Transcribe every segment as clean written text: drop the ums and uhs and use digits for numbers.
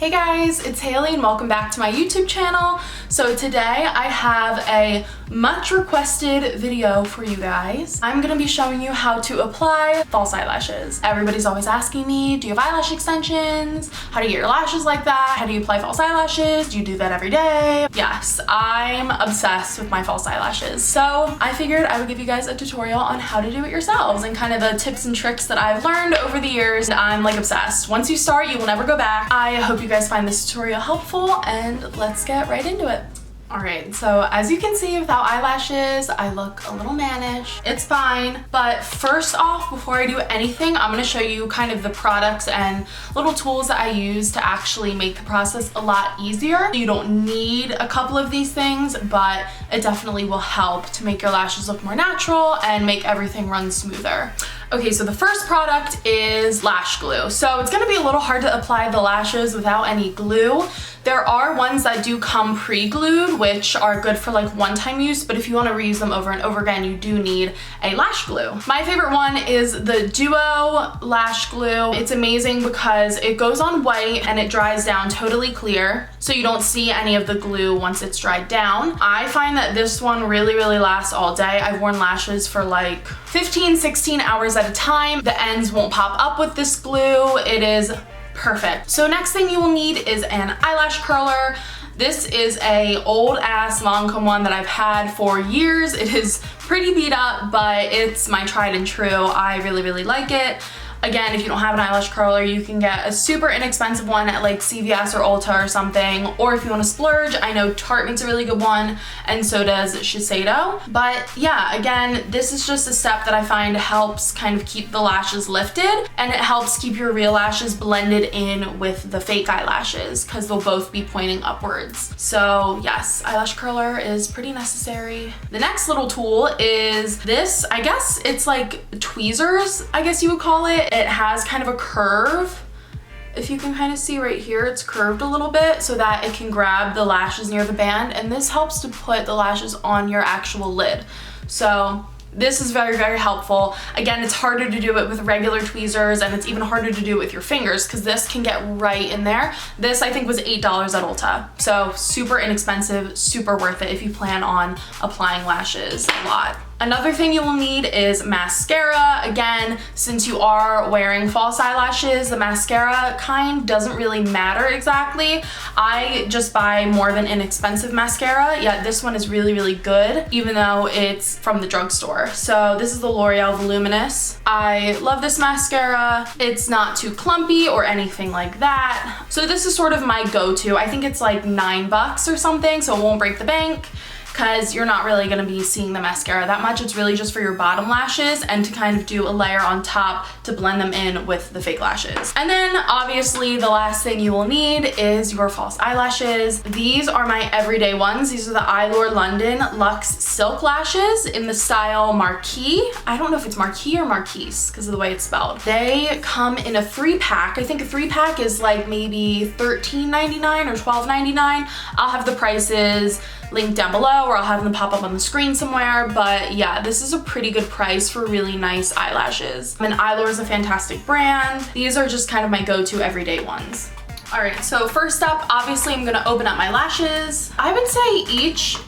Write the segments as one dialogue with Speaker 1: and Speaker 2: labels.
Speaker 1: Hey guys, it's Haley and welcome back to my YouTube channel. So today I have a much requested video for you guys. I'm gonna be showing you how to apply false eyelashes. Everybody's always asking me, do you have eyelash extensions? How do you get your lashes like that? How do you apply false eyelashes? Do you do that every day? Yes, I'm obsessed with my false eyelashes. So I figured I would give you guys a tutorial on how to do it yourselves and kind of the tips and tricks that I've learned over the years. I'm like obsessed. Once you start, you will never go back. I hope you guys find this tutorial helpful and let's get right into it. Alright, so as you can see, without eyelashes, I look a little mannish. It's fine, but first off, before I do anything, I'm going to show you kind of the products and little tools that I use to actually make the process a lot easier. You don't need a couple of these things, but it definitely will help to make your lashes look more natural and make everything run smoother. Okay, so the first product is lash glue. So it's gonna be a little hard to apply the lashes without any glue. There are ones that do come pre-glued, which are good for like one-time use, but if you wanna reuse them over and over again, you do need a lash glue. My favorite one is the Duo Lash Glue. It's amazing because it goes on white and it dries down totally clear, so you don't see any of the glue once it's dried down. I find that this one really lasts all day. I've worn lashes for like 15, 16 hours at a time. The ends won't pop up with this glue. It is perfect. So next thing you will need is an eyelash curler. This is a old ass Lancome one that I've had for years. It is pretty beat up, but it's my tried and true. I really like it. Again, if you don't have an eyelash curler, you can get a super inexpensive one at like CVS or Ulta or something. Or if you want to splurge, I know Tarte makes a really good one, and so does Shiseido. But yeah, again, this is just a step that I find helps kind of keep the lashes lifted, and it helps keep your real lashes blended in with the fake eyelashes because they'll both be pointing upwards. So yes, eyelash curler is pretty necessary. The next little tool is this. I guess it's like tweezers, I guess you would call it. It has kind of a curve. If you can kind of see right here, it's curved a little bit so that it can grab the lashes near the band, and this helps to put the lashes on your actual lid. So this is very helpful. Again, it's harder to do it with regular tweezers, and it's even harder to do it with your fingers because this can get right in there. This I think was $8 at Ulta. So super inexpensive, super worth it if you plan on applying lashes a lot. Another thing you will need is mascara. Again, since you are wearing false eyelashes, the mascara kind doesn't really matter exactly. I just buy more of an inexpensive mascara, yet this one is really good, even though it's from the drugstore. So this is the L'Oreal Voluminous. I love this mascara. It's not too clumpy or anything like that. So this is sort of my go-to. I think it's like $9 or something, so it won't break the bank, because you're not really gonna be seeing the mascara that much. It's really just for your bottom lashes and to kind of do a layer on top to blend them in with the fake lashes. And then obviously the last thing you will need is your false eyelashes. These are my everyday ones. These are the Eylure London Luxe Silk Lashes in the style Marquis. I don't know if it's Marquis or Marquise because of the way it's spelled. They come in a 3-pack. I think a 3-pack is like maybe $13.99 or $12.99. I'll have the prices linked down below, or I'll have them pop up on the screen somewhere. But yeah, this is a pretty good price for really nice eyelashes. And Eylure is a fantastic brand. These are just kind of my go-to everyday ones. All right, so first up, obviously I'm gonna open up my lashes. I would say each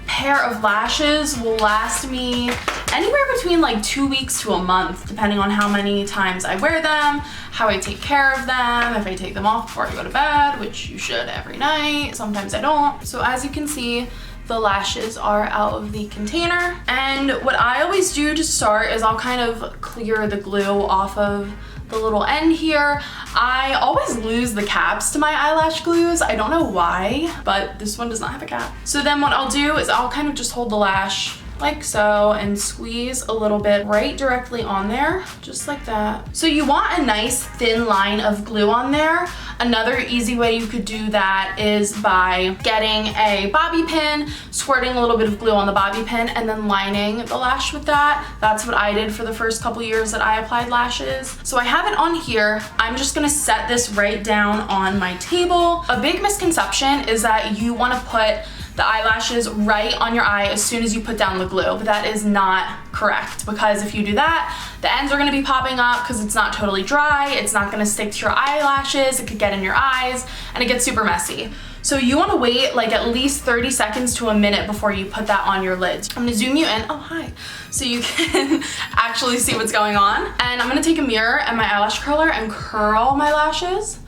Speaker 1: pair of lashes will last me anywhere between like 2 weeks to a month, depending on how many times I wear them, how I take care of them, if I take them off before I go to bed, which you should every night. Sometimes I don't. So as you can see, the lashes are out of the container. And what I always do to start is I'll kind of clear the glue off of the little end here. I always lose the caps to my eyelash glues. I don't know why, but this one does not have a cap. So then what I'll do is I'll kind of just hold the lash like so and squeeze a little bit right directly on there, just like that. So you want a nice thin line of glue on there. Another easy way you could do that is by getting a bobby pin, squirting a little bit of glue on the bobby pin, and then lining the lash with that. That's what I did for the first couple years that I applied lashes. So I have it on here. I'm just gonna set this right down on my table. A big misconception is that you wanna put the eyelashes right on your eye as soon as you put down the glue, but that is not correct, because if you do that, the ends are gonna be popping up because it's not totally dry, it's not gonna stick to your eyelashes, it could get in your eyes, and it gets super messy. So you wanna wait like at least 30 seconds to a minute before you put that on your lids. I'm gonna zoom you in, oh hi, so you can actually see what's going on. And I'm gonna take a mirror and my eyelash curler and curl my lashes,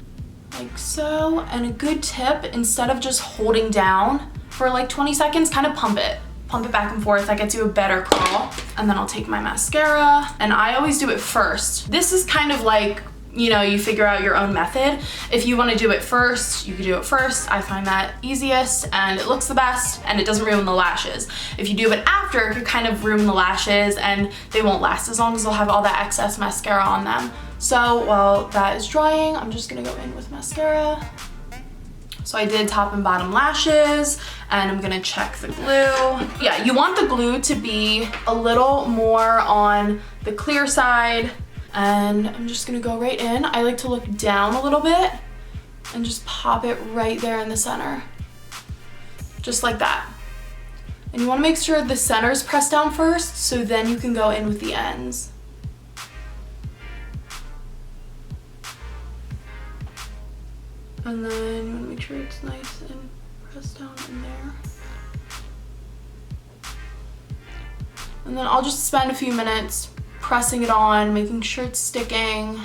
Speaker 1: like so. And a good tip, instead of just holding down for like 20 seconds, kind of pump it back and forth. That gets you a better curl. And then I'll take my mascara, and I always do it first. This is kind of like, you know, you figure out your own method. If you want to do it first, you can do it first. I find that easiest and it looks the best and it doesn't ruin the lashes. If you do it after, it could kind of ruin the lashes and they won't last as long as they'll have all that excess mascara on them. So while that is drying, I'm just gonna go in with mascara. So I did top and bottom lashes, and I'm gonna check the glue. Yeah, you want the glue to be a little more on the clear side, and I'm just gonna go right in. I like to look down a little bit and just pop it right there in the center. Just like that. And you wanna make sure the center's pressed down first, so then you can go in with the ends. And then you wanna make sure it's nice and pressed down in there. And then I'll just spend a few minutes pressing it on, making sure it's sticking,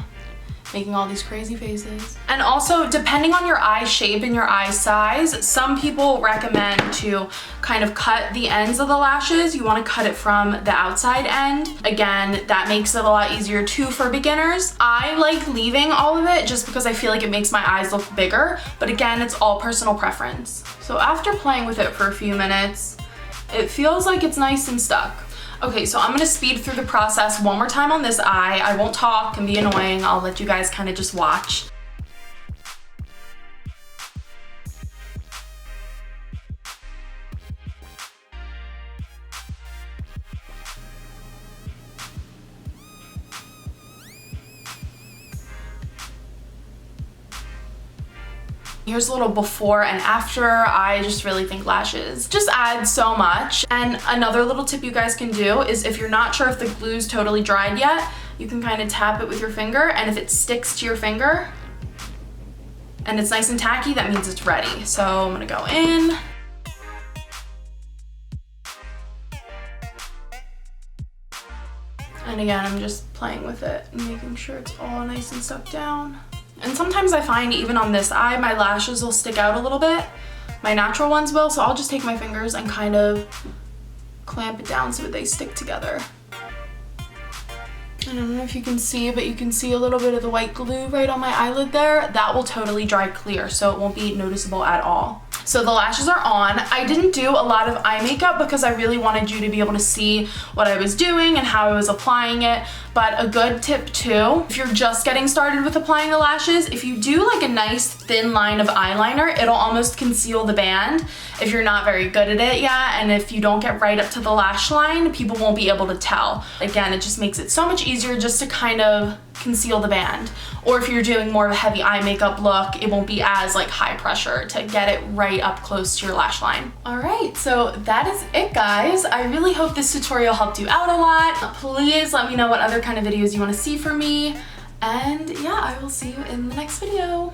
Speaker 1: making all these crazy faces. And also, depending on your eye shape and your eye size, some people recommend to kind of cut the ends of the lashes. You want to cut it from the outside end. Again, that makes it a lot easier too for beginners. I like leaving all of it just because I feel like it makes my eyes look bigger, but again, it's all personal preference. So after playing with it for a few minutes, it feels like it's nice and stuck. Okay, so I'm gonna speed through the process one more time on this eye. I won't talk and be annoying. I'll let you guys kind of just watch. Here's a little before and after. I just really think lashes just add so much. And another little tip you guys can do is, if you're not sure if the glue's totally dried yet, you can kind of tap it with your finger, and if it sticks to your finger and it's nice and tacky, that means it's ready. So I'm gonna go in. And again, I'm just playing with it and making sure it's all nice and stuck down. And sometimes I find even on this eye, my lashes will stick out a little bit. My natural ones will, so I'll just take my fingers and kind of clamp it down so that they stick together. I don't know if you can see, but you can see a little bit of the white glue right on my eyelid there. That will totally dry clear, so it won't be noticeable at all. So the lashes are on. I didn't do a lot of eye makeup because I really wanted you to be able to see what I was doing and how I was applying it. But a good tip too, if you're just getting started with applying the lashes, if you do like a nice thin line of eyeliner, it'll almost conceal the band if you're not very good at it yet. And if you don't get right up to the lash line, people won't be able to tell. Again, it just makes it so much easier just to kind of conceal the band. Or if you're doing more of a heavy eye makeup look, it won't be as like high pressure to get it right up close to your lash line. All right, so that is it, guys. I really hope this tutorial helped you out a lot. Please let me know what other kind of videos you want to see from me. And yeah, I will see you in the next video.